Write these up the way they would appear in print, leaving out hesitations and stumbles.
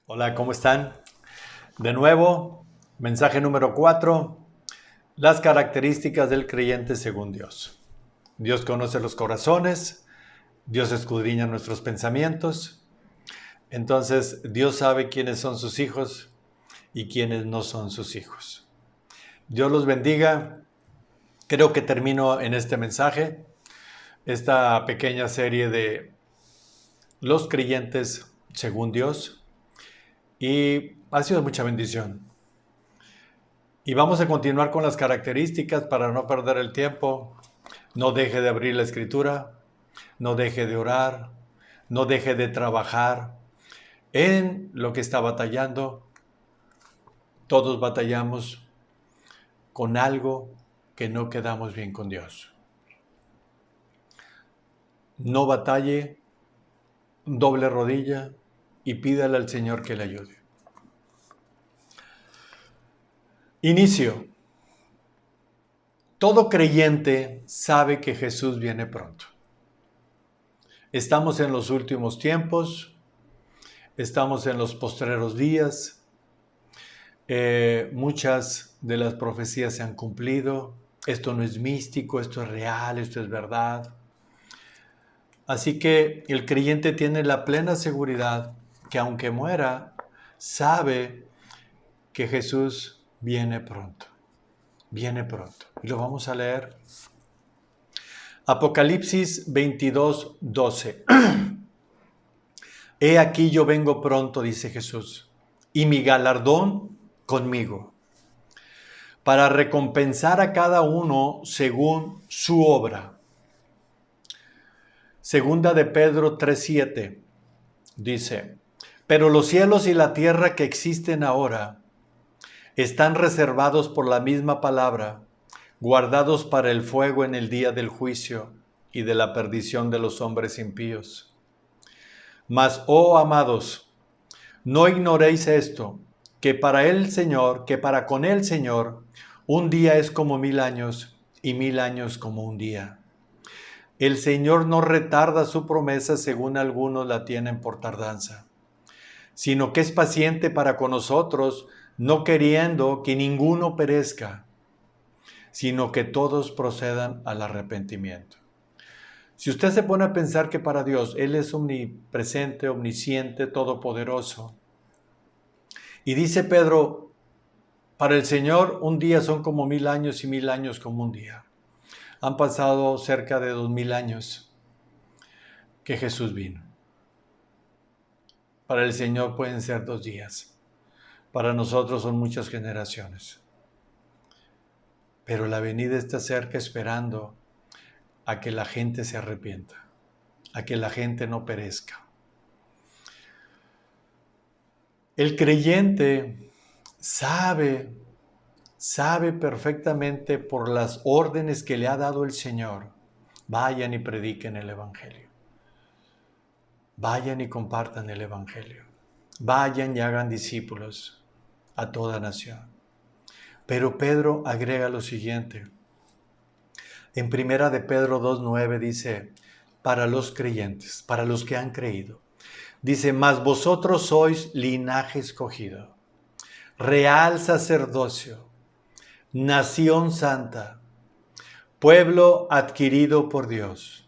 Hola, ¿cómo están? De nuevo, mensaje número 4, las características del creyente según Dios. Dios conoce los corazones, Dios escudriña nuestros pensamientos, entonces Dios sabe quiénes son sus hijos y quiénes no son sus hijos. Dios los bendiga. Creo que termino en este mensaje, esta pequeña serie de los creyentes según Dios, y ha sido mucha bendición. Y vamos a continuar con las características para no perder el tiempo. No deje de abrir la escritura, no deje de orar, no deje de trabajar en lo que está batallando. Todos batallamos con algo que no quedamos bien con Dios. No batalle, doble rodilla y pídale al Señor que le ayude. Inicio. Todo creyente sabe que Jesús viene pronto. Estamos en los últimos tiempos, estamos en los postreros días. Muchas de las profecías se han cumplido. Esto no es místico, esto es real, esto es verdad. Así que el creyente tiene la plena seguridad que aunque muera, sabe que Jesús viene pronto. Viene pronto. Y lo vamos a leer. Apocalipsis 22:12. He aquí yo vengo pronto, dice Jesús, y mi galardón conmigo, para recompensar a cada uno según su obra. Segunda de Pedro 3:7 dice, pero los cielos y la tierra que existen ahora están reservados por la misma palabra, guardados para el fuego en el día del juicio y de la perdición de los hombres impíos. Mas, oh amados, no ignoréis esto, que para con el Señor, un día es como 1000 años y 1000 años como un día. El Señor no retarda su promesa según algunos la tienen por tardanza, sino que es paciente para con nosotros, no queriendo que ninguno perezca, sino que todos procedan al arrepentimiento. Si usted se pone a pensar que para Dios Él es omnipresente, omnisciente, todopoderoso, y dice Pedro, para el Señor un día son como 1000 años y 1000 años como un día. Han pasado cerca de 2000 años que Jesús vino. Para el Señor pueden ser 2 días. Para nosotros son muchas generaciones. Pero la venida está cerca, esperando a que la gente se arrepienta, a que la gente no perezca. El creyente sabe perfectamente por las órdenes que le ha dado el Señor. Vayan y prediquen el Evangelio. Vayan y compartan el Evangelio. Vayan y hagan discípulos a toda nación. Pero Pedro agrega lo siguiente. En primera de Pedro 2:9 dice, para los creyentes, para los que han creído. Dice, mas vosotros sois linaje escogido, real sacerdocio, nación santa, pueblo adquirido por Dios.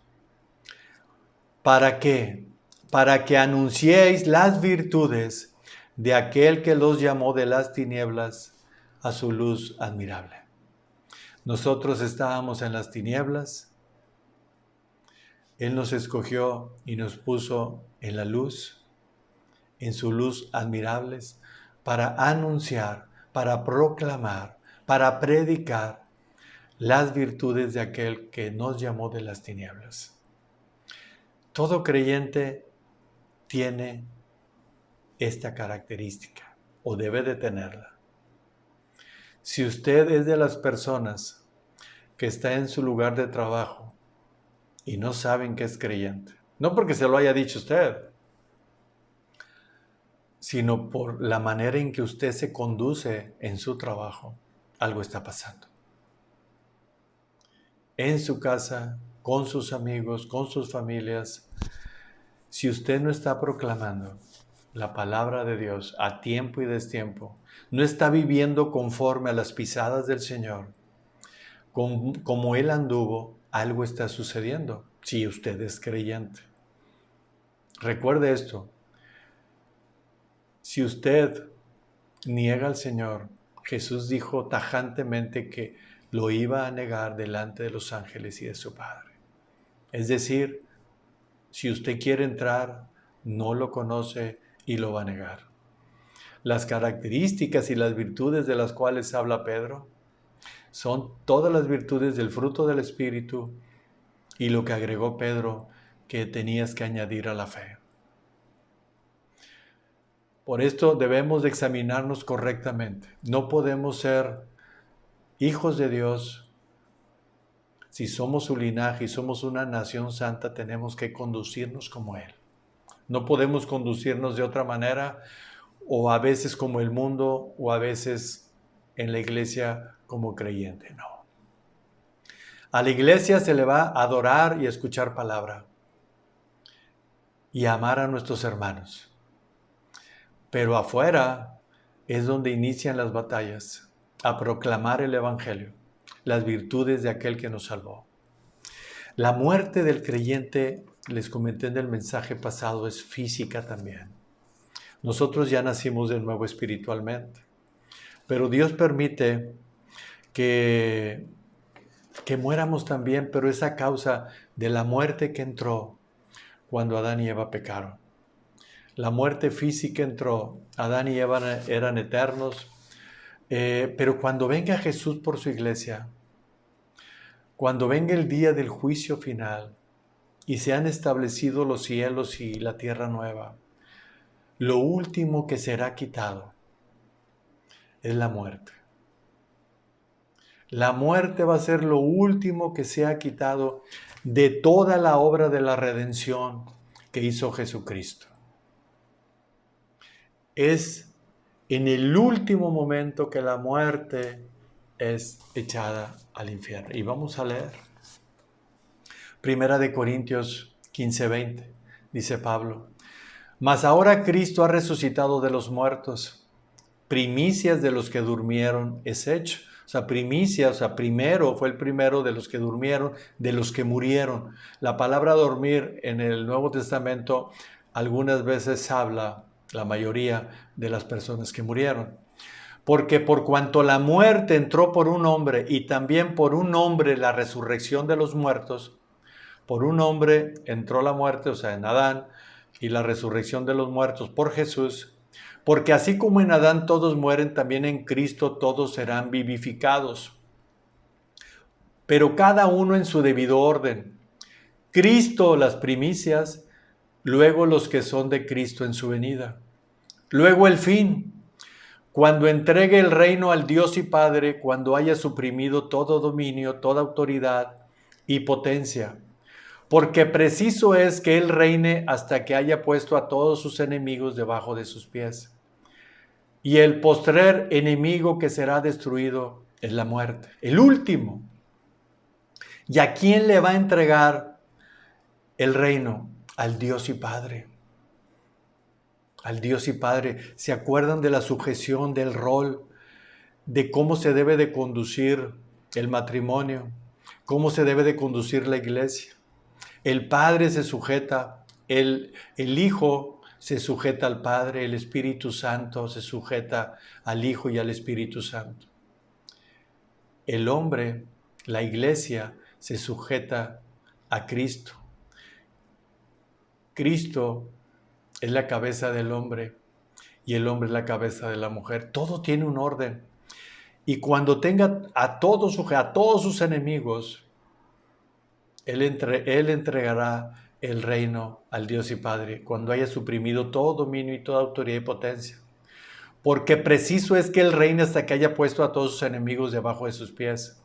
¿Para qué? Para que anunciéis las virtudes de aquel que los llamó de las tinieblas a su luz admirable. Nosotros estábamos en las tinieblas, Él nos escogió y nos puso en la luz, en su luz admirables, para anunciar, para proclamar, para predicar las virtudes de aquel que nos llamó de las tinieblas. Todo creyente tiene esta característica o debe de tenerla. Si usted es de las personas que está en su lugar de trabajo y no saben que es creyente, no porque se lo haya dicho usted, sino por la manera en que usted se conduce en su trabajo, algo está pasando. En su casa, con sus amigos, con sus familias, si usted no está proclamando la palabra de Dios a tiempo y destiempo, no está viviendo conforme a las pisadas del Señor, como Él anduvo, algo está sucediendo, si usted es creyente. Recuerde esto, si usted niega al Señor, Jesús dijo tajantemente que lo iba a negar delante de los ángeles y de su Padre. Es decir, si usted quiere entrar, no lo conoce y lo va a negar. Las características y las virtudes de las cuales habla Pedro son todas las virtudes del fruto del Espíritu y lo que agregó Pedro que tenías que añadir a la fe. Por esto debemos de examinarnos correctamente. No podemos ser hijos de Dios. Si somos su linaje y somos una nación santa, tenemos que conducirnos como Él. No podemos conducirnos de otra manera, o a veces como el mundo, o a veces en la iglesia como creyente. No. A la iglesia se le va a adorar y a escuchar palabra y a amar a nuestros hermanos. Pero afuera es donde inician las batallas, a proclamar el Evangelio, las virtudes de aquel que nos salvó. La muerte del creyente, les comenté en el mensaje pasado, es física también. Nosotros ya nacimos de nuevo espiritualmente, pero Dios permite que muéramos también, pero es a causa de la muerte que entró cuando Adán y Eva pecaron. La muerte física entró, Adán y Eva eran eternos, pero cuando venga Jesús por su iglesia, cuando venga el día del juicio final y se han establecido los cielos y la tierra nueva, lo último que será quitado es la muerte. La muerte va a ser lo último que sea quitado de toda la obra de la redención que hizo Jesucristo. Es en el último momento que la muerte es echada al infierno. Y vamos a leer. Primera de Corintios 15:20, dice Pablo: Mas ahora Cristo ha resucitado de los muertos, primicias de los que durmieron es hecho. O sea, primicia, o sea, primero, fue el primero de los que durmieron, de los que murieron. La palabra dormir en el Nuevo Testamento algunas veces habla, la mayoría, de las personas que murieron. Porque por cuanto la muerte entró por un hombre y también por un hombre la resurrección de los muertos, por un hombre entró la muerte, o sea, en Adán, y la resurrección de los muertos por Jesús. Porque así como en Adán todos mueren, también en Cristo todos serán vivificados. Pero cada uno en su debido orden. Cristo las primicias, luego los que son de Cristo en su venida. Luego el fin, cuando entregue el reino al Dios y Padre, cuando haya suprimido todo dominio, toda autoridad y potencia. Porque preciso es que Él reine hasta que haya puesto a todos sus enemigos debajo de sus pies. Y el postrer enemigo que será destruido es la muerte, el último. ¿Y a quién le va a entregar el reino? Al Dios y Padre. Al Dios y Padre. ¿Se acuerdan de la sujeción, del rol, de cómo se debe de conducir el matrimonio? ¿Cómo se debe de conducir la iglesia? El Padre se sujeta, el Hijo se sujeta al Padre, el Espíritu Santo se sujeta al Hijo y al Espíritu Santo. El hombre, la iglesia, se sujeta a Cristo. Cristo es la cabeza del hombre y el hombre es la cabeza de la mujer. Todo tiene un orden. Y cuando tenga a todos sus enemigos, Él entregará el reino al Dios y Padre cuando haya suprimido todo dominio y toda autoridad y potencia. Porque preciso es que Él reine hasta que haya puesto a todos sus enemigos debajo de sus pies.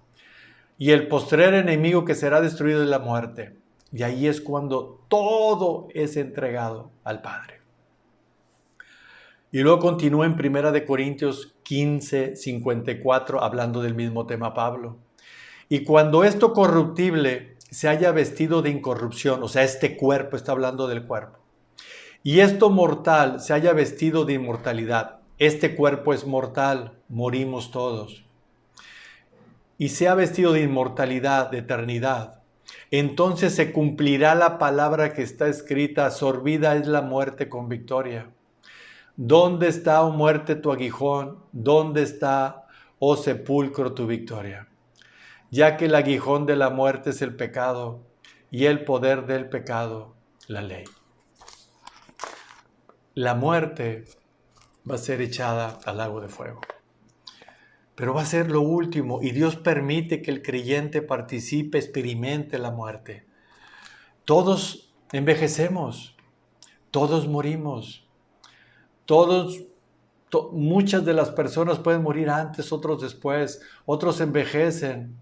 Y el postrer enemigo que será destruido es la muerte. Y ahí es cuando todo es entregado al Padre. Y luego continúa en 1 Corintios 15:54, hablando del mismo tema Pablo. Y cuando esto corruptible se haya vestido de incorrupción, o sea, este cuerpo, está hablando del cuerpo, y esto mortal se haya vestido de inmortalidad. Este cuerpo es mortal, morimos todos. Y se ha vestido de inmortalidad, de eternidad. Entonces se cumplirá la palabra que está escrita: sorbida es la muerte con victoria. ¿Dónde está, oh muerte, tu aguijón? ¿Dónde está, oh sepulcro, tu victoria? Ya que el aguijón de la muerte es el pecado, y el poder del pecado, la ley. La muerte va a ser echada al lago de fuego. Pero va a ser lo último, y Dios permite que el creyente participe, experimente la muerte. Todos envejecemos, todos morimos, muchas de las personas pueden morir antes, otros después, otros envejecen,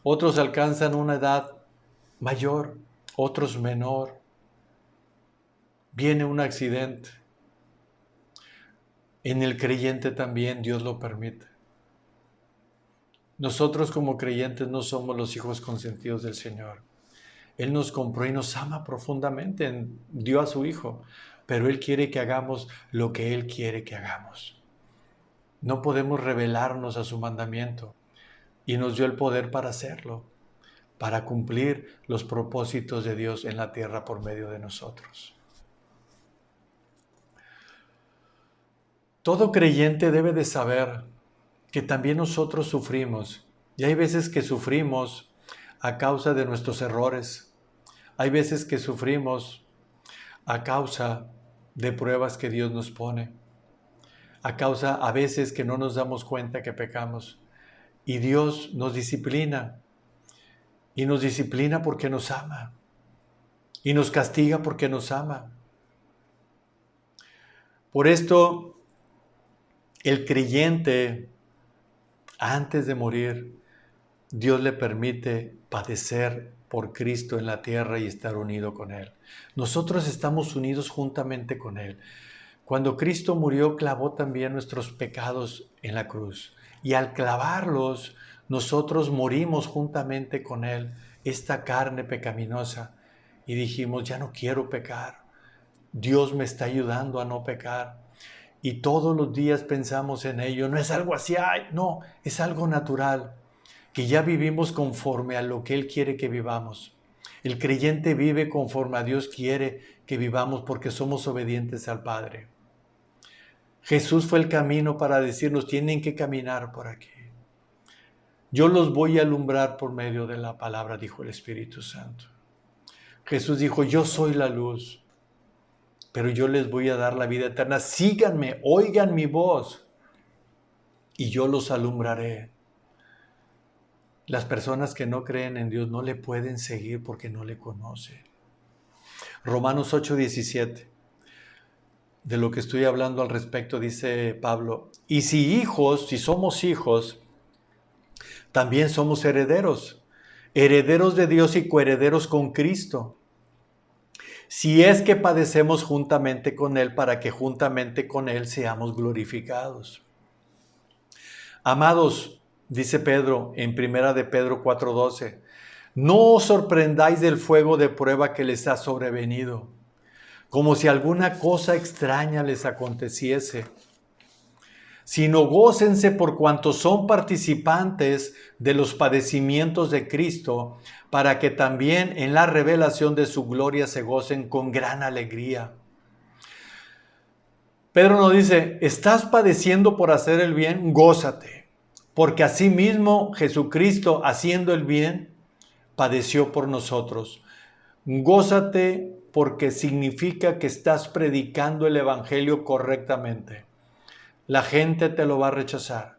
otros alcanzan una edad mayor, otros menor. Viene un accidente. En el creyente también Dios lo permite. Nosotros como creyentes no somos los hijos consentidos del Señor. Él nos compró y nos ama profundamente, dio a su Hijo, pero Él quiere que hagamos lo que Él quiere que hagamos. No podemos rebelarnos a su mandamiento, y nos dio el poder para hacerlo, para cumplir los propósitos de Dios en la tierra por medio de nosotros. Todo creyente debe de saber que también nosotros sufrimos, y hay veces que sufrimos a causa de nuestros errores, hay veces que sufrimos a causa de pruebas que Dios nos pone, a causa a veces que no nos damos cuenta que pecamos, y Dios nos disciplina, y nos disciplina porque nos ama, y nos castiga porque nos ama. Por esto, el creyente, antes de morir, Dios le permite padecer por Cristo en la tierra y estar unido con Él. Nosotros estamos unidos juntamente con Él. Cuando Cristo murió, clavó también nuestros pecados en la cruz. Y al clavarlos, nosotros morimos juntamente con Él, esta carne pecaminosa. Y dijimos, ya no quiero pecar. Dios me está ayudando a no pecar. Y todos los días pensamos en ello. No es algo así, ay, no, es algo natural, que ya vivimos conforme a lo que Él quiere que vivamos. El creyente vive conforme a Dios quiere que vivamos porque somos obedientes al Padre. Jesús fue el camino para decirnos, tienen que caminar por aquí. Yo los voy a alumbrar por medio de la palabra, dijo el Espíritu Santo. Jesús dijo, yo soy la luz, pero yo les voy a dar la vida eterna. Síganme, oigan mi voz, y yo los alumbraré. Las personas que no creen en Dios no le pueden seguir porque no le conocen. Romanos 8:17. De lo que estoy hablando al respecto, dice Pablo, y si somos hijos, también somos herederos, herederos de Dios y coherederos con Cristo. Si es que padecemos juntamente con Él, para que juntamente con Él seamos glorificados. Amados, dice Pedro en 1 de Pedro 4:12, no os sorprendáis del fuego de prueba que les ha sobrevenido, como si alguna cosa extraña les aconteciese, sino gócense por cuanto son participantes de los padecimientos de Cristo, para que también en la revelación de su gloria se gocen con gran alegría. Pedro nos dice, ¿estás padeciendo por hacer el bien? Gózate, porque asimismo Jesucristo, haciendo el bien, padeció por nosotros. Gózate porque significa que estás predicando el evangelio correctamente. La gente te lo va a rechazar,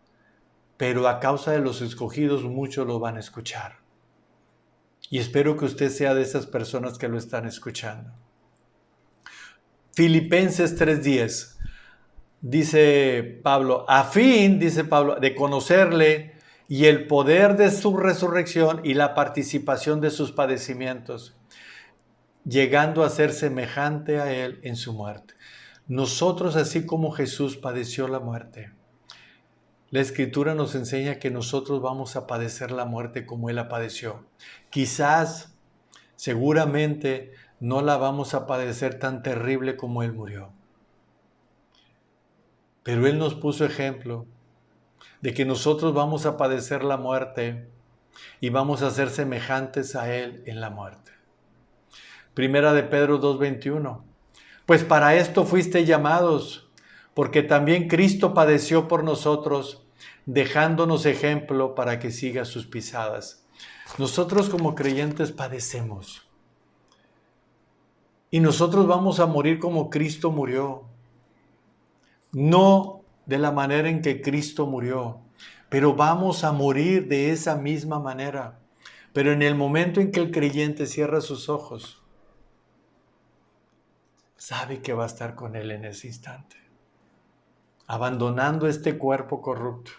pero a causa de los escogidos muchos lo van a escuchar. Y espero que usted sea de esas personas que lo están escuchando. Filipenses 3:10. Dice Pablo, de conocerle y el poder de su resurrección y la participación de sus padecimientos, llegando a ser semejante a Él en su muerte. Nosotros, así como Jesús padeció la muerte, la Escritura nos enseña que nosotros vamos a padecer la muerte como Él la padeció. Quizás, seguramente, no la vamos a padecer tan terrible como Él murió. Pero Él nos puso ejemplo de que nosotros vamos a padecer la muerte y vamos a ser semejantes a Él en la muerte. Primera de Pedro 2:21. Pues para esto fuiste llamados, porque también Cristo padeció por nosotros, dejándonos ejemplo para que siga sus pisadas. Nosotros como creyentes padecemos. Y nosotros vamos a morir como Cristo murió. No de la manera en que Cristo murió, pero vamos a morir de esa misma manera. Pero en el momento en que el creyente cierra sus ojos, sabe que va a estar con Él en ese instante, abandonando este cuerpo corrupto.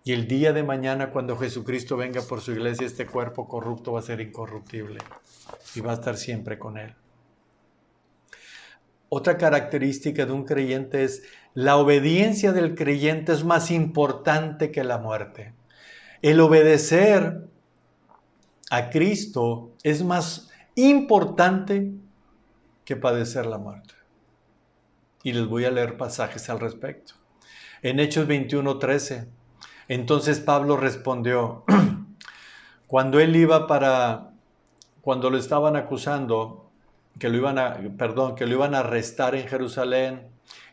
Y el día de mañana, cuando Jesucristo venga por su iglesia, este cuerpo corrupto va a ser incorruptible y va a estar siempre con Él. Otra característica de un creyente es la obediencia del creyente es más importante que la muerte. El obedecer a Cristo es más importante que padecer la muerte. Y les voy a leer pasajes al respecto. En Hechos 21:13, entonces Pablo respondió, cuando lo estaban acusando, que lo iban a arrestar en Jerusalén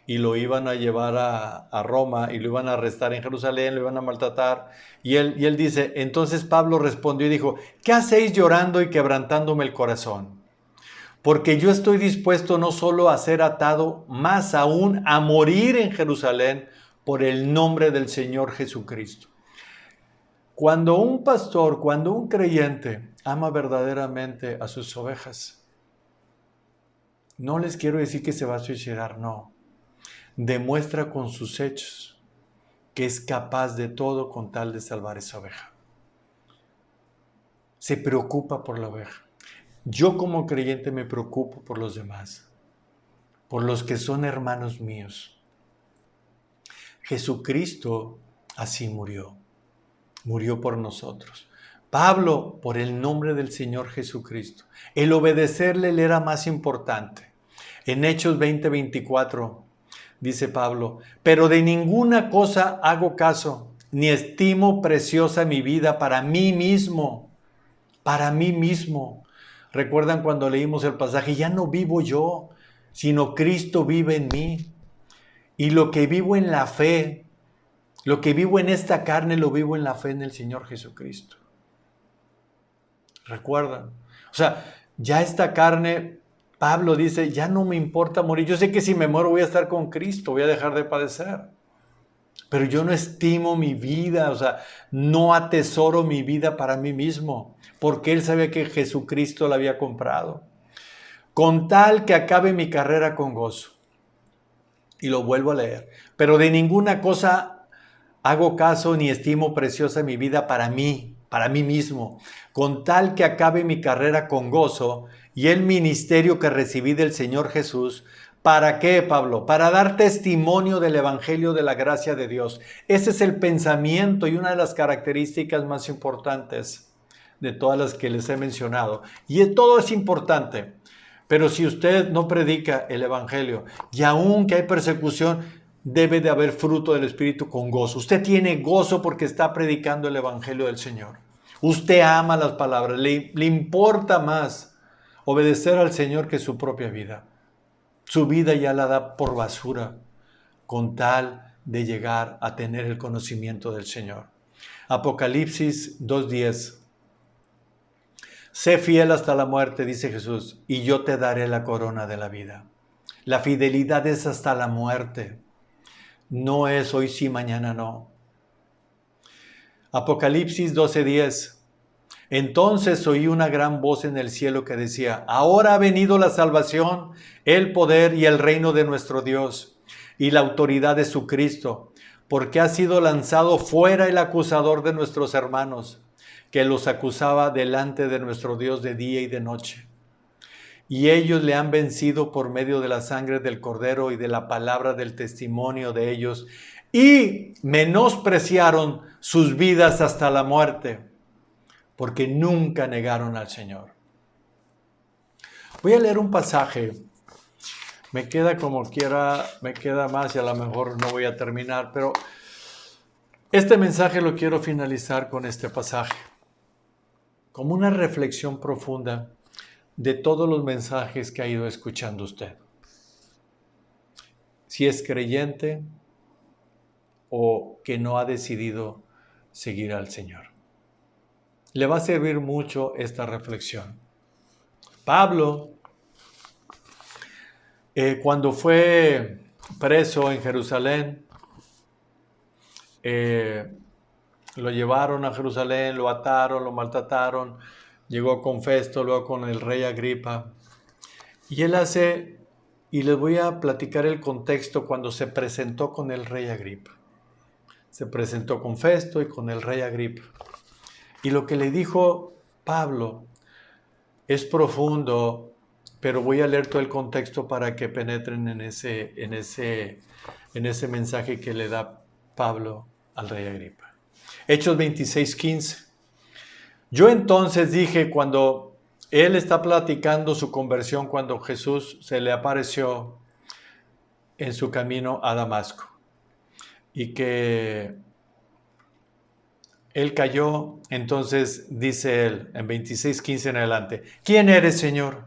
y lo iban a llevar a Roma y lo iban a arrestar en Jerusalén, lo iban a maltratar. Y él dice, entonces Pablo respondió y dijo, ¿qué hacéis llorando y quebrantándome el corazón? Porque yo estoy dispuesto no solo a ser atado, más aún a morir en Jerusalén por el nombre del Señor Jesucristo. Cuando un pastor, cuando un creyente ama verdaderamente a sus ovejas, no les quiero decir que se va a suicidar, no. Demuestra con sus hechos que es capaz de todo con tal de salvar esa oveja. Se preocupa por la oveja. Yo como creyente me preocupo por los demás, por los que son hermanos míos. Jesucristo así murió por nosotros. Pablo, por el nombre del Señor Jesucristo. El obedecerle le era más importante. En Hechos 20:24 dice Pablo, pero de ninguna cosa hago caso, ni estimo preciosa mi vida para mí mismo. Para mí mismo. ¿Recuerdan cuando leímos el pasaje? Ya no vivo yo, sino Cristo vive en mí. Y lo que vivo en la fe, lo que vivo en esta carne, lo vivo en la fe en el Señor Jesucristo. ¿Recuerdan? O sea, ya esta carne, Pablo dice, ya no me importa morir. Yo sé que si me muero voy a estar con Cristo, voy a dejar de padecer. Pero yo no estimo mi vida, o sea, no atesoro mi vida para mí mismo, porque él sabía que Jesucristo la había comprado. Con tal que acabe mi carrera con gozo. Y lo vuelvo a leer. Pero de ninguna cosa hago caso ni estimo preciosa mi vida para mí mismo. Con tal que acabe mi carrera con gozo y el ministerio que recibí del Señor Jesús. ¿Para qué, Pablo? Para dar testimonio del Evangelio de la gracia de Dios. Ese es el pensamiento y una de las características más importantes de todas las que les he mencionado. Y todo es importante. Pero si usted no predica el Evangelio y aun que hay persecución, debe de haber fruto del Espíritu con gozo. Usted tiene gozo porque está predicando el Evangelio del Señor. Usted ama las palabras, le importa más obedecer al Señor que su propia vida. Su vida ya la da por basura con tal de llegar a tener el conocimiento del Señor. Apocalipsis 2:10. Sé fiel hasta la muerte, dice Jesús, y yo te daré la corona de la vida. La fidelidad es hasta la muerte. No es hoy sí, mañana no. Apocalipsis 12:10. Entonces oí una gran voz en el cielo que decía, ahora ha venido la salvación, el poder y el reino de nuestro Dios y la autoridad de su Cristo, porque ha sido lanzado fuera el acusador de nuestros hermanos, que los acusaba delante de nuestro Dios de día y de noche. Y ellos le han vencido por medio de la sangre del Cordero y de la palabra del testimonio de ellos, y menospreciaron sus vidas hasta la muerte, porque nunca negaron al Señor. Voy a leer un pasaje. Me queda como quiera, me queda más y a lo mejor no voy a terminar, pero este mensaje lo quiero finalizar con este pasaje, como una reflexión profunda de todos los mensajes que ha ido escuchando usted. Si es creyente o que no ha decidido seguir al Señor. Le va a servir mucho esta reflexión. Pablo, cuando fue preso en Jerusalén, lo llevaron a Jerusalén, lo ataron, lo maltrataron, llegó con Festo, luego con el rey Agripa. Y él y les voy a platicar el contexto cuando se presentó con el rey Agripa. Se presentó con Festo y con el rey Agripa. Y lo que le dijo Pablo es profundo, pero voy a leer todo el contexto para que penetren en ese mensaje que le da Pablo al rey Agripa. Hechos 26:15. Yo entonces dije, cuando él está platicando su conversión, cuando Jesús se le apareció en su camino a Damasco, y que él cayó, entonces dice él, en 26:15 en adelante, ¿quién eres, Señor?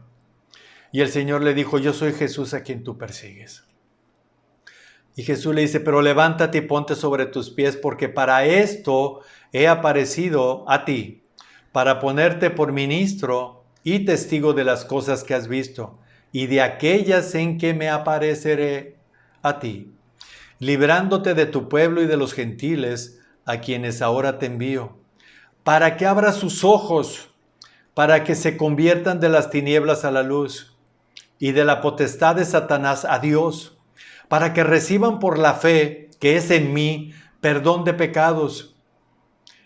Y el Señor le dijo, yo soy Jesús a quien tú persigues. Y Jesús le dice, pero levántate y ponte sobre tus pies, porque para esto he aparecido a ti, para ponerte por ministro y testigo de las cosas que has visto, y de aquellas en que me apareceré a ti, librándote de tu pueblo y de los gentiles, a quienes ahora te envío, para que abras sus ojos, para que se conviertan de las tinieblas a la luz, y de la potestad de Satanás a Dios, para que reciban por la fe que es en mí perdón de pecados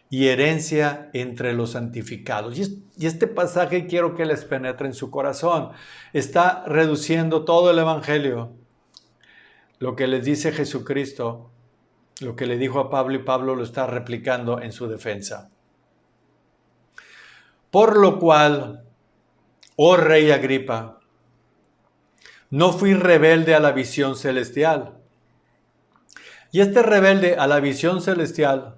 y herencia entre los santificados. Y este pasaje quiero que les penetre en su corazón. Está reduciendo todo el Evangelio. Lo que les dice Jesucristo, lo que le dijo a Pablo, y Pablo lo está replicando en su defensa. Por lo cual, oh rey Agripa, no fui rebelde a la visión celestial. Y este rebelde a la visión celestial,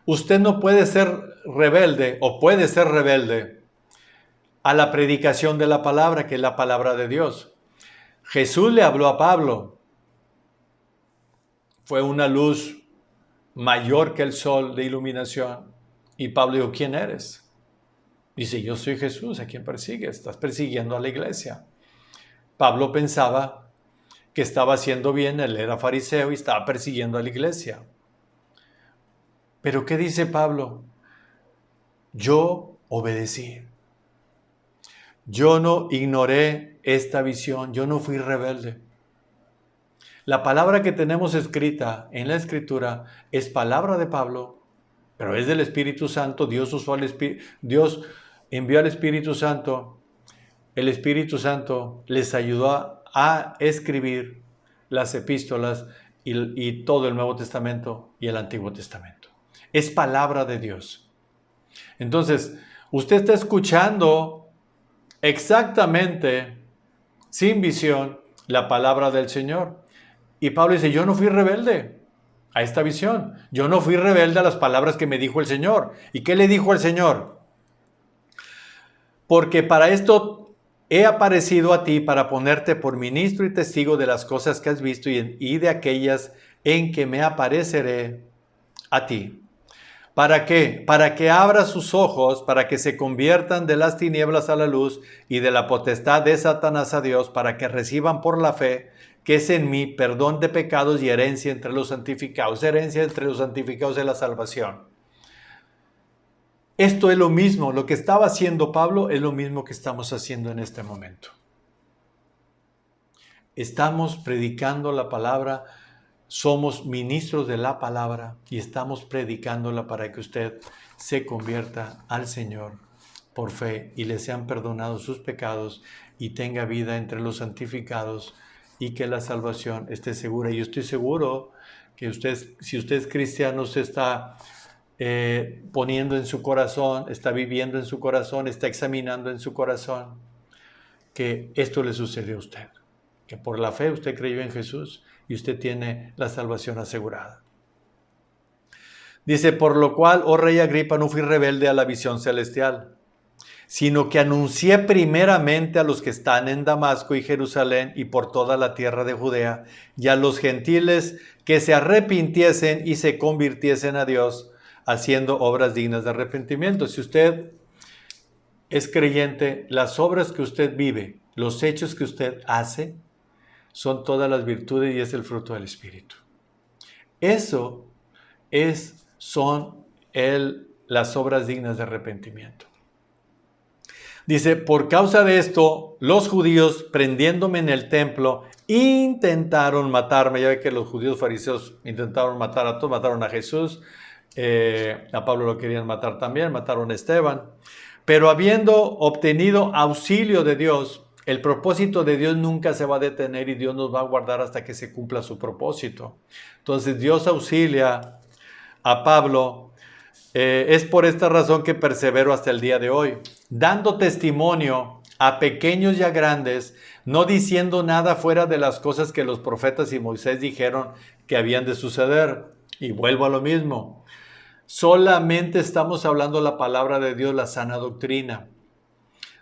usted no puede ser rebelde o puede ser rebelde a la predicación de la palabra, que es la palabra de Dios. Jesús le habló a Pablo. Fue una luz mayor que el sol de iluminación. Y Pablo dijo, ¿quién eres? Dice, yo soy Jesús, ¿a quién persigues? Estás persiguiendo a la iglesia. Pablo pensaba que estaba haciendo bien, él era fariseo y estaba persiguiendo a la iglesia. Pero ¿qué dice Pablo? Yo obedecí. Yo no ignoré esta visión, yo no fui rebelde. La palabra que tenemos escrita en la Escritura es palabra de Pablo, pero es del Espíritu Santo. Dios envió al Espíritu Santo. El Espíritu Santo les ayudó a escribir las epístolas y todo el Nuevo Testamento y el Antiguo Testamento. Es palabra de Dios. Entonces, usted está escuchando exactamente, sin visión, la palabra del Señor. Y Pablo dice, yo no fui rebelde a esta visión. Yo no fui rebelde a las palabras que me dijo el Señor. ¿Y qué le dijo el Señor? Porque para esto he aparecido a ti, para ponerte por ministro y testigo de las cosas que has visto y de aquellas en que me apareceré a ti. ¿Para qué? Para que abra sus ojos, para que se conviertan de las tinieblas a la luz y de la potestad de Satanás a Dios, para que reciban por la fe que es en mí perdón de pecados y herencia entre los santificados. Herencia entre los santificados de la salvación. Esto es lo mismo, lo que estaba haciendo Pablo es lo mismo que estamos haciendo en este momento. Estamos predicando la palabra, somos ministros de la palabra y estamos predicándola para que usted se convierta al Señor por fe y le sean perdonados sus pecados y tenga vida entre los santificados y que la salvación esté segura. Y yo estoy seguro que usted, si usted es cristiano, usted está poniendo en su corazón, está viviendo en su corazón, está examinando en su corazón que esto le sucedió a usted, que por la fe usted creyó en Jesús y usted tiene la salvación asegurada. Dice, por lo cual, oh rey Agripa, no fui rebelde a la visión celestial, sino que anuncié primeramente a los que están en Damasco y Jerusalén y por toda la tierra de Judea, y a los gentiles que se arrepintiesen y se convirtiesen a Dios, haciendo obras dignas de arrepentimiento. Si usted es creyente, las obras que usted vive, los hechos que usted hace, son todas las virtudes y es el fruto del Espíritu. Eso son las obras dignas de arrepentimiento. Dice, por causa de esto, los judíos, prendiéndome en el templo, intentaron matarme. Ya ve que los judíos fariseos intentaron matar a todos, mataron a Jesús, a Pablo lo querían matar también, mataron a Esteban. Pero habiendo obtenido auxilio de Dios, el propósito de Dios nunca se va a detener y Dios nos va a guardar hasta que se cumpla su propósito. Entonces Dios auxilia a Pablo. Es por esta razón que persevero hasta el día de hoy, dando testimonio a pequeños y a grandes, no diciendo nada fuera de las cosas que los profetas y Moisés dijeron que habían de suceder. Y vuelvo a lo mismo. Solamente estamos hablando la palabra de Dios, la sana doctrina.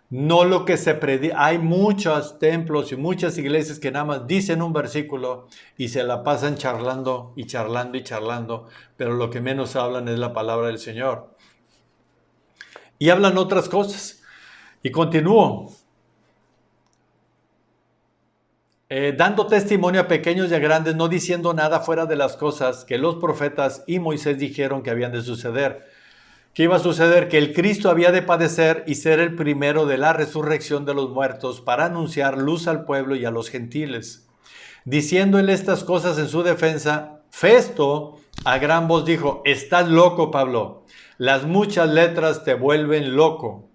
No lo que se predica. Hay muchos templos y muchas iglesias que nada más dicen un versículo y se la pasan charlando y charlando y charlando, pero lo que menos hablan es la palabra del Señor. Y hablan otras cosas. Y continúo. Dando testimonio a pequeños y a grandes, no diciendo nada fuera de las cosas que los profetas y Moisés dijeron que habían de suceder. ¿Qué iba a suceder? Que el Cristo había de padecer y ser el primero de la resurrección de los muertos para anunciar luz al pueblo y a los gentiles. Diciendo él estas cosas en su defensa, Festo a gran voz dijo, estás loco, Pablo, las muchas letras te vuelven loco.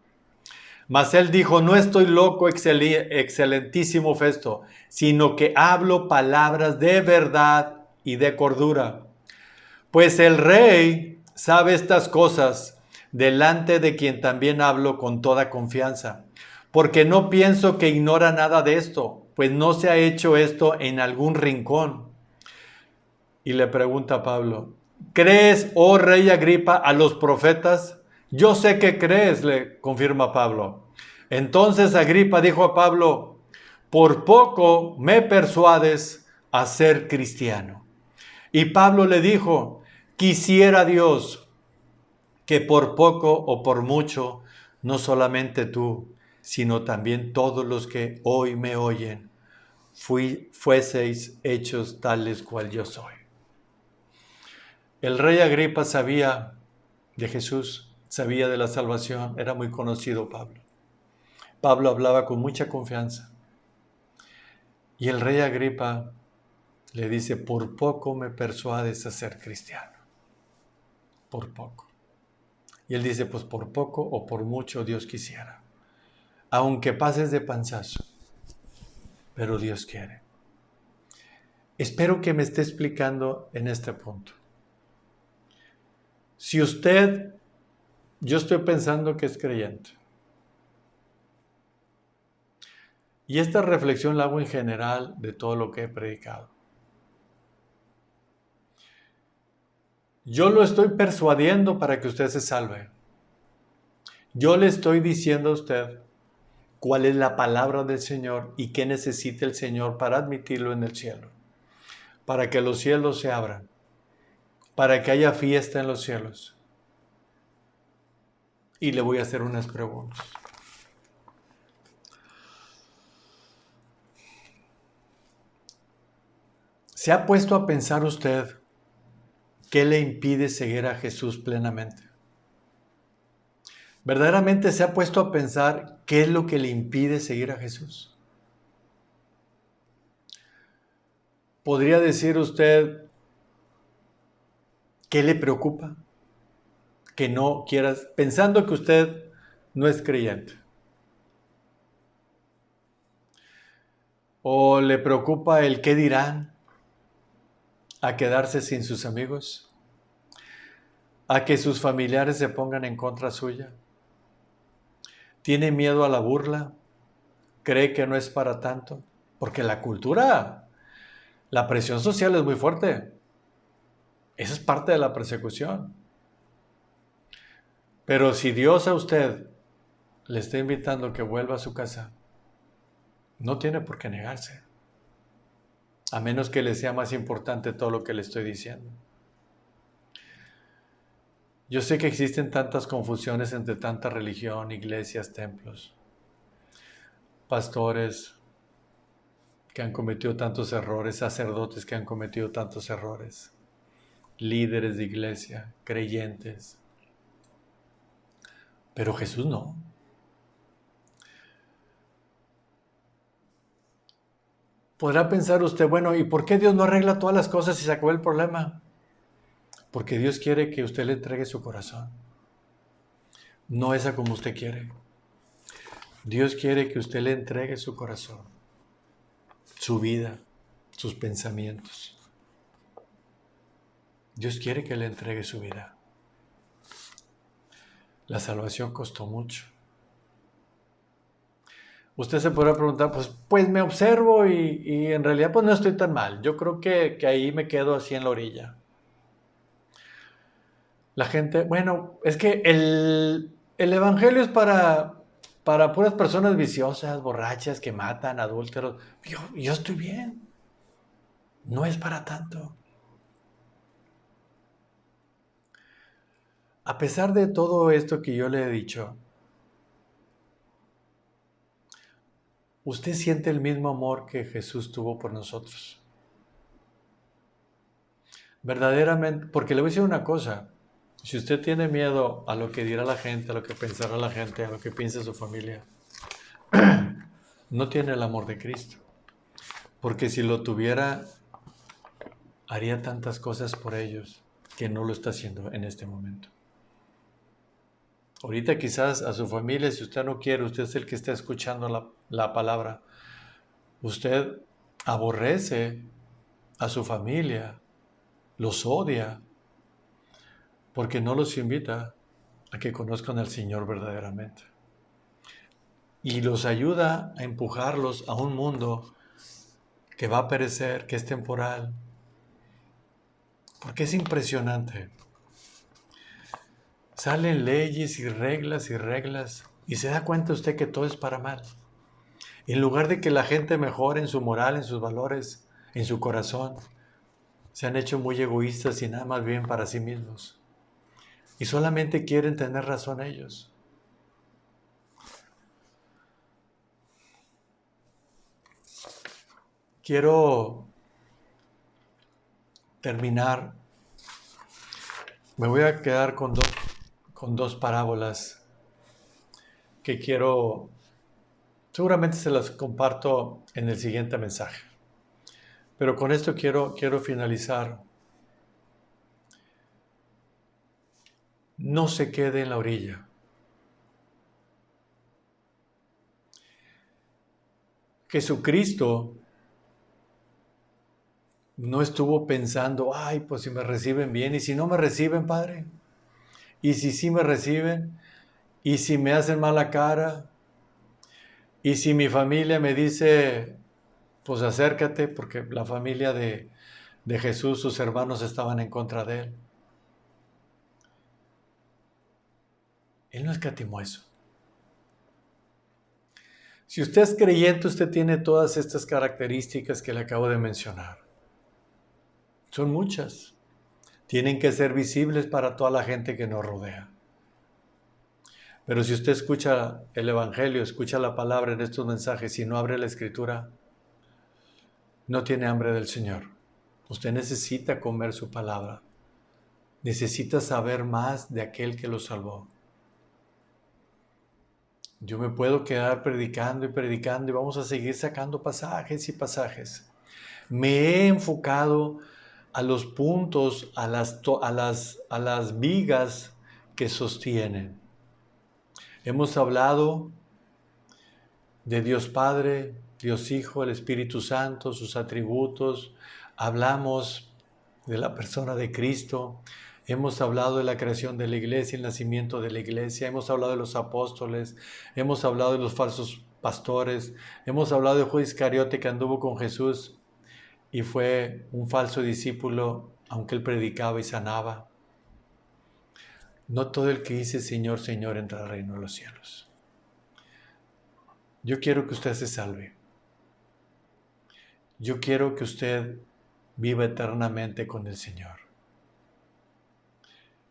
Mas él dijo, no estoy loco, excelentísimo Festo, sino que hablo palabras de verdad y de cordura. Pues el rey sabe estas cosas, delante de quien también hablo con toda confianza, porque no pienso que ignora nada de esto, pues no se ha hecho esto en algún rincón. Y le pregunta a Pablo, ¿crees, oh rey Agripa, a los profetas? Yo sé que crees, le confirma Pablo. Entonces Agripa dijo a Pablo, por poco me persuades a ser cristiano. Y Pablo le dijo, quisiera Dios que por poco o por mucho, no solamente tú, sino también todos los que hoy me oyen, fueseis hechos tales cual yo soy. El rey Agripa sabía de Jesús, sabía de la salvación, era muy conocido Pablo. Pablo hablaba con mucha confianza. Y el rey Agripa le dice, por poco me persuades a ser cristiano. Por poco. Y él dice, pues por poco o por mucho Dios quisiera. Aunque pases de panzazo, pero Dios quiere. Espero que me esté explicando en este punto. Si usted, yo estoy pensando que es creyente. Y esta reflexión la hago en general de todo lo que he predicado. Yo lo estoy persuadiendo para que usted se salve. Yo le estoy diciendo a usted cuál es la palabra del Señor y qué necesita el Señor para admitirlo en el cielo. Para que los cielos se abran. Para que haya fiesta en los cielos. Y le voy a hacer unas preguntas. ¿Se ha puesto a pensar usted qué le impide seguir a Jesús plenamente? ¿Verdaderamente se ha puesto a pensar qué es lo que le impide seguir a Jesús? ¿Podría decir usted qué le preocupa? Que no quieras, pensando que usted no es creyente. ¿O le preocupa el qué dirán? ¿A quedarse sin sus amigos? ¿A que sus familiares se pongan en contra suya? ¿Tiene miedo a la burla? cree que no es para tanto. Porque la cultura, la presión social es muy fuerte. Esa es parte de la persecución. Pero si Dios a usted le está invitando a que vuelva a su casa, no tiene por qué negarse. A menos que le sea más importante todo lo que le estoy diciendo. Yo sé que existen tantas confusiones entre tanta religión, iglesias, templos, pastores que han cometido tantos errores, sacerdotes que han cometido tantos errores, líderes de iglesia, creyentes. Pero Jesús no. Podrá pensar usted, bueno, ¿y por qué Dios no arregla todas las cosas y se acabó el problema? Porque Dios quiere que usted le entregue su corazón. No esa como usted quiere. Dios quiere que usted le entregue su corazón, su vida, sus pensamientos. Dios quiere que le entregue su vida. La salvación costó mucho. Usted se podrá preguntar, pues me observo y en realidad pues no estoy tan mal. Yo creo que ahí me quedo así en la orilla. La gente, bueno, es que el evangelio es para puras personas viciosas, borrachas, que matan, adúlteros. Yo estoy bien. No es para tanto. A pesar de todo esto que yo le he dicho, usted siente el mismo amor que Jesús tuvo por nosotros. Verdaderamente, porque le voy a decir una cosa, si usted tiene miedo a lo que dirá la gente, a lo que pensará la gente, a lo que piense su familia, no tiene el amor de Cristo. Porque si lo tuviera, haría tantas cosas por ellos que no lo está haciendo en este momento. Ahorita quizás a su familia, si usted no quiere, usted es el que está escuchando la palabra, usted aborrece a su familia, los odia, porque no los invita a que conozcan al Señor verdaderamente. Y los ayuda a empujarlos a un mundo que va a perecer, que es temporal. Porque es impresionante. Salen leyes y reglas y se da cuenta usted que todo es para mal. En lugar de que la gente mejore en su moral, en sus valores, en su corazón, se han hecho muy egoístas y nada más bien para sí mismos. Y solamente quieren tener razón ellos. Quiero terminar. Me voy a quedar con dos parábolas que seguramente se las comparto en el siguiente mensaje. Pero con esto quiero finalizar. No se quede en la orilla. Jesucristo no estuvo pensando, ay, pues si me reciben bien, y si no me reciben, Padre, y si sí me reciben, y si me hacen mala cara, y si mi familia me dice, pues acércate, porque la familia de Jesús, sus hermanos estaban en contra de él. Él no escatimó eso. Si usted es creyente, usted tiene todas estas características que le acabo de mencionar. Son muchas. Tienen que ser visibles para toda la gente que nos rodea. Pero si usted escucha el Evangelio, escucha la palabra en estos mensajes y no abre la Escritura, no tiene hambre del Señor. Usted necesita comer su palabra. Necesita saber más de aquel que lo salvó. Yo me puedo quedar predicando y vamos a seguir sacando pasajes y pasajes. Me he enfocado a los puntos, a las vigas que sostienen. Hemos hablado de Dios Padre, Dios Hijo, el Espíritu Santo, sus atributos. Hablamos de la persona de Cristo. Hemos hablado de la creación de la iglesia, el nacimiento de la iglesia. Hemos hablado de los apóstoles. Hemos hablado de los falsos pastores. Hemos hablado de Judas Iscariote que anduvo con Jesús y fue un falso discípulo, aunque él predicaba y sanaba. No todo el que dice Señor, Señor entra al reino de los cielos. Yo quiero que usted se salve. Yo quiero que usted viva eternamente con el Señor.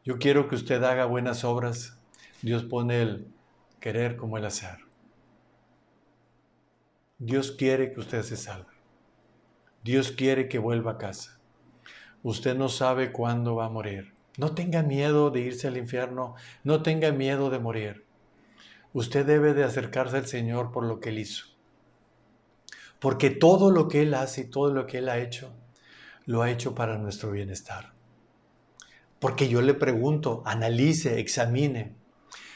Yo quiero que usted haga buenas obras. Dios pone el querer como el hacer. Dios quiere que usted se salve. Dios quiere que vuelva a casa. Usted no sabe cuándo va a morir. No tenga miedo de irse al infierno. No tenga miedo de morir. Usted debe de acercarse al Señor por lo que Él hizo. Porque todo lo que Él hace y todo lo que Él ha hecho, lo ha hecho para nuestro bienestar. Porque yo le pregunto, analice, examine,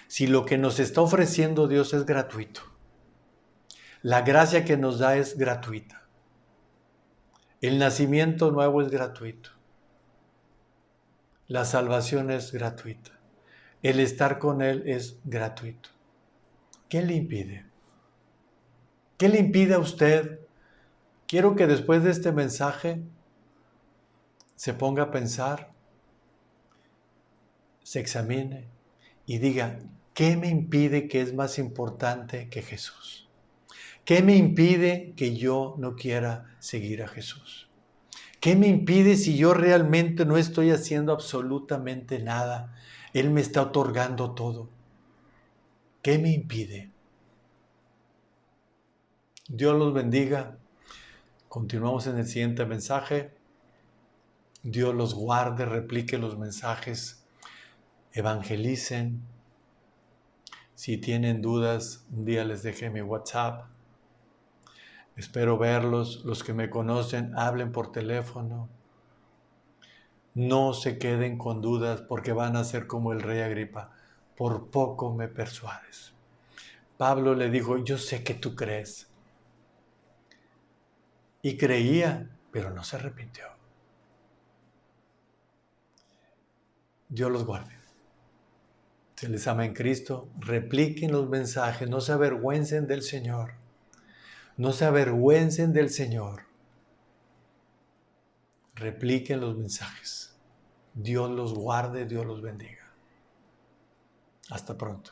si lo que nos está ofreciendo Dios es gratuito. La gracia que nos da es gratuita. El nacimiento nuevo es gratuito. La salvación es gratuita. El estar con Él es gratuito. ¿Qué le impide? ¿Qué le impide a usted? Quiero que después de este mensaje se ponga a pensar, se examine y diga, ¿qué me impide que es más importante que Jesús? ¿Qué me impide que yo no quiera seguir a Jesús? ¿Qué me impide si yo realmente no estoy haciendo absolutamente nada? Él me está otorgando todo. ¿Qué me impide? Dios los bendiga. Continuamos en el siguiente mensaje. Dios los guarde, replique los mensajes, evangelicen. Si tienen dudas, un día les dejé mi WhatsApp. Espero verlos. Los que me conocen, hablen por teléfono. No se queden con dudas porque van a ser como el rey Agripa. Por poco me persuades. Pablo le dijo, yo sé que tú crees. Y creía, pero no se arrepintió. Dios los guarde. Se les ama en Cristo. Repliquen los mensajes. No se avergüencen del Señor. No se avergüencen del Señor. Repliquen los mensajes. Dios los guarde, Dios los bendiga. Hasta pronto.